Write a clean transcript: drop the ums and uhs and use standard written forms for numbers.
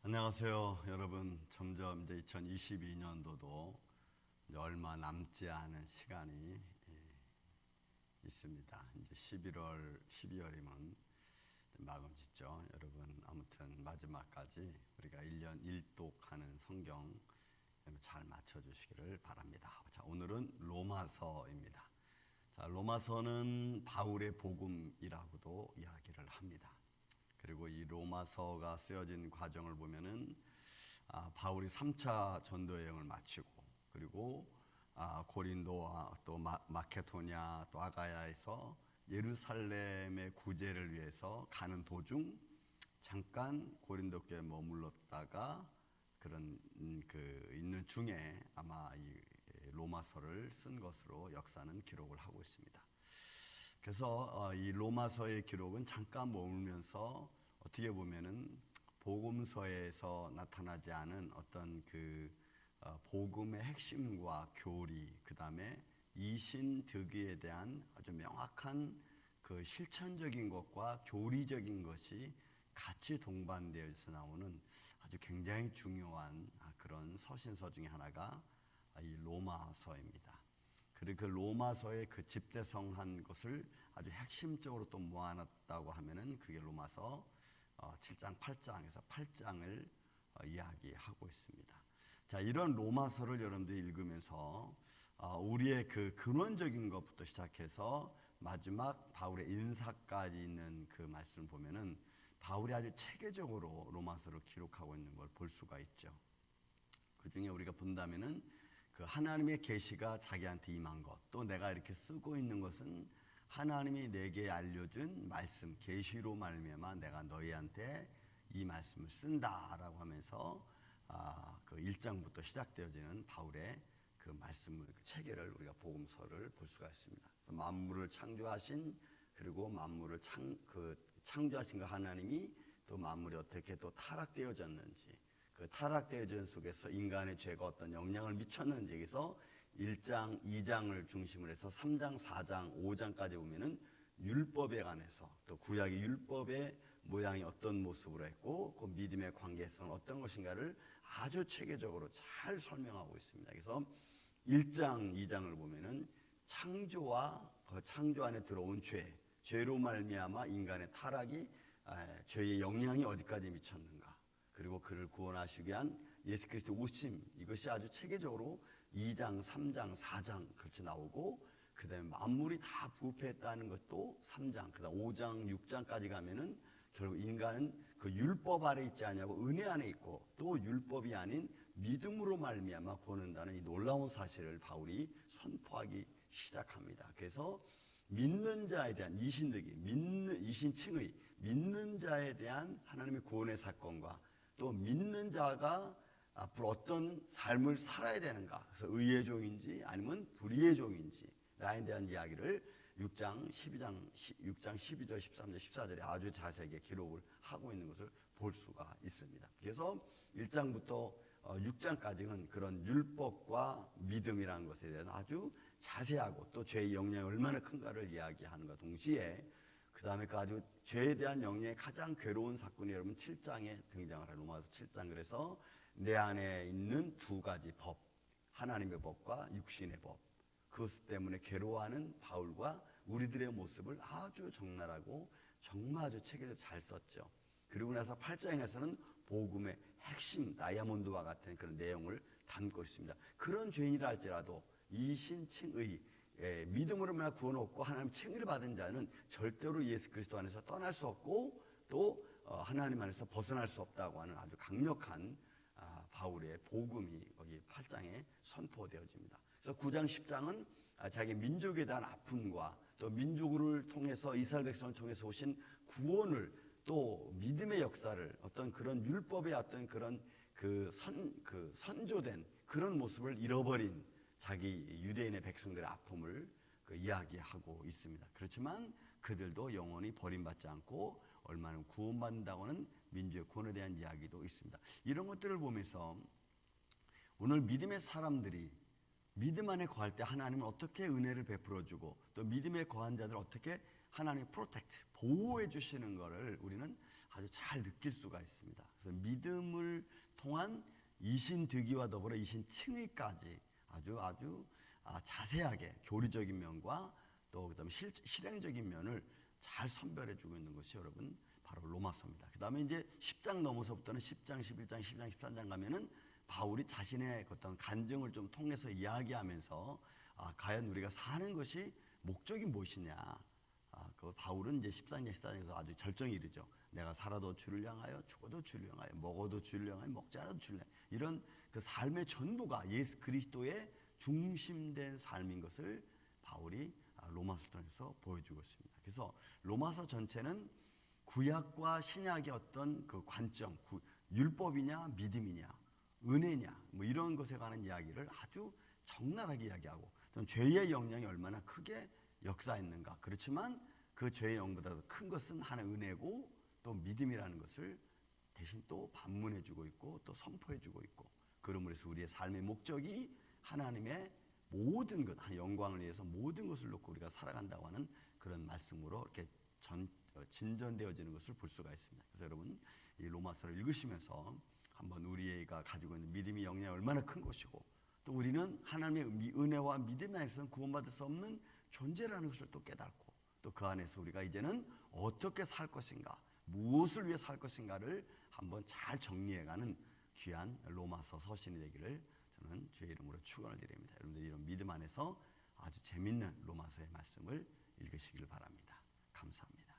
안녕하세요, 여러분. 점점 이제 2022년도도 이제 얼마 남지 않은 시간이 있습니다. 이제 12월이면 마감 짓죠. 여러분, 아무튼 마지막까지 우리가 1년 1독하는 성경 잘 맞춰주시기를 바랍니다. 자, 오늘은 로마서입니다. 자, 로마서는 바울의 복음이라고도 이야기를 합니다. 그리고 이 로마서가 쓰여진 과정을 보면은 바울이 3차 전도 여행을 마치고 그리고 고린도와 또 마케도냐 또 아가야에서 예루살렘의 구제를 위해서 가는 도중 잠깐 고린도 교회에 머물렀다가 그런 있는 중에 아마 이 로마서를 쓴 것으로 역사는 기록을 하고 있습니다. 그래서 이 로마서의 기록은 잠깐 머물면서 어떻게 보면은 복음서에서 나타나지 않은 어떤 복음의 핵심과 교리, 그 다음에 이신득의에 대한 아주 명확한 그 실천적인 것과 교리적인 것이 같이 동반되어서 나오는 아주 굉장히 중요한 그런 서신서 중에 하나가 이 로마서입니다. 그리고 그 로마서의 그 집대성한 것을 아주 핵심적으로 또 모아놨다고 하면은 그게 로마서 7장 8장에서 8장을 이야기하고 있습니다. 자, 이런 로마서를 여러분들이 읽으면서 우리의 그 근원적인 것부터 시작해서 마지막 바울의 인사까지 있는 그 말씀을 보면은 바울이 아주 체계적으로 로마서를 기록하고 있는 걸 볼 수가 있죠. 그 중에 우리가 본다면은 그 하나님의 계시가 자기한테 임한 것, 또 내가 이렇게 쓰고 있는 것은 하나님이 내게 알려준 말씀, 계시로 말미암아 내가 너희한테 이 말씀을 쓴다라고 하면서 그 1장부터 시작되어지는 바울의 그 말씀을 그 체계를 우리가 복음서를 볼 수가 있습니다. 만물을 창조하신 그리고 만물을 창조하신 그 하나님이 또 만물이 어떻게 또 타락되어졌는지 그 타락되어진 속에서 인간의 죄가 어떤 영향을 미쳤는지 여기서 1장, 2장을 중심으로 해서 3장, 4장, 5장까지 보면은 율법에 관해서 또 구약의 율법의 모양이 어떤 모습으로 했고 그 믿음의 관계성은 어떤 것인가를 아주 체계적으로 잘 설명하고 있습니다. 그래서 1장, 2장을 보면은 창조와 그 창조 안에 들어온 죄로 말미암아 인간의 타락이 죄의 영향이 어디까지 미쳤는가, 그리고 그를 구원하시기 위한 예수 그리스도 오심, 이것이 아주 체계적으로 2장, 3장, 4장 그렇게 나오고 그 다음에 만물이 다 부패했다는 것도 3장, 그 다음 5장, 6장까지 가면은 결국 인간은 그 율법 아래 있지 않냐고 은혜 안에 있고 또 율법이 아닌 믿음으로 말미암아 구원한다는 이 놀라운 사실을 바울이 선포하기 시작합니다. 그래서 믿는 자에 대한 이신득의, 이신칭의, 믿는 자에 대한 하나님의 구원의 사건과 또 믿는 자가 앞으로 어떤 삶을 살아야 되는가, 그래서 의의 종인지 아니면 불의의 종인지 라에 대한 이야기를 6장 12절, 13절, 14절에 아주 자세하게 기록을 하고 있는 것을 볼 수가 있습니다. 그래서 1장부터 6장까지는 그런 율법과 믿음이라는 것에 대해서 아주 자세하고 또 죄의 영향이 얼마나 큰가를 이야기하는가 동시에 그 다음에 그 아주 죄에 대한 영향의 가장 괴로운 사건이 여러분 7장에 등장을 해요. 로마서 7장. 그래서 내 안에 있는 두 가지 법, 하나님의 법과 육신의 법, 그것 때문에 괴로워하는 바울과 우리들의 모습을 아주 적나라하고 정말 아주 체계를 잘 썼죠. 그리고 나서 8장에서는 복음의 핵심 다이아몬드와 같은 그런 내용을 담고 있습니다. 그런 죄인이라 할지라도 이신칭의 믿음으로 만나 구원 얻고 하나님 칭의를 받은 자는 절대로 예수 그리스도 안에서 떠날 수 없고 또 하나님 안에서 벗어날 수 없다고 하는 아주 강력한 바울의 복음이 거기 8장에 선포되어집니다. 그래서 9장 10장은 자기 민족에 대한 아픔과 또 민족을 통해서 이스라엘 백성을 통해서 오신 구원을 또 믿음의 역사를 어떤 그런 율법의 어떤 그런 선조된 그런 모습을 잃어버린 자기 유대인의 백성들의 아픔을 이야기하고 있습니다. 그렇지만 그들도 영원히 버림받지 않고 얼마나 구원받는다고 하는 민족의 구원에 대한 이야기도 있습니다. 이런 것들을 보면서 오늘 믿음의 사람들이 믿음 안에 거할 때 하나님은 어떻게 은혜를 베풀어주고 또 믿음에 거한 자들 어떻게 하나님이 프로텍트, 보호해 주시는 것을 우리는 아주 잘 느낄 수가 있습니다. 그래서 믿음을 통한 이신득의와 더불어 이신칭의까지 아주 자세하게 교리적인 면과 또 그다음에 실행적인 면을 잘 선별해주고 있는 것이 여러분 바로 로마서입니다. 그다음에 이제 10장 넘어서부터는 10장, 11장, 12장, 13장 가면은 바울이 자신의 어떤 간증을 좀 통해서 이야기하면서 과연 우리가 사는 것이 목적이 무엇이냐. 그 바울은 이제 13장, 14장에서 아주 절정에 이르죠. 내가 살아도 주를 향하여, 죽어도 주를 향하여, 먹어도 주를 향하여, 먹지 않아도 주를 향하여. 이런 그 삶의 전부가 예수 그리스도의 중심된 삶인 것을 바울이 로마서 통해서 보여주고 있습니다. 그래서 로마서 전체는 구약과 신약의 어떤 그 관점, 율법이냐, 믿음이냐, 은혜냐, 뭐 이런 것에 관한 이야기를 아주 적나라하게 이야기하고, 죄의 영향이 얼마나 크게 역사했는가. 그렇지만 그 죄의 영보다도 큰 것은 하나의 은혜고 또 믿음이라는 것을 대신 또 반문해주고 있고 또 선포해주고 있고, 그러므로 해서 우리의 삶의 목적이 하나님의 모든 것, 영광을 위해서 모든 것을 놓고 우리가 살아간다고 하는 그런 말씀으로 이렇게 진전되어지는 것을 볼 수가 있습니다. 그래서 여러분 이 로마서를 읽으시면서 한번 우리가 가지고 있는 믿음의 영향이 얼마나 큰 것이고, 또 우리는 하나님의 은혜와 믿음 안에서는 구원받을 수 없는 존재라는 것을 또 깨닫고, 또 그 안에서 우리가 이제는 어떻게 살 것인가, 무엇을 위해 살 것인가를 한번 잘 정리해가는 귀한 로마서 서신이 되기를 저는 주의 이름으로 축원을 드립니다. 여러분들 이런 믿음 안에서 아주 재밌는 로마서의 말씀을 읽으시길 바랍니다. 감사합니다.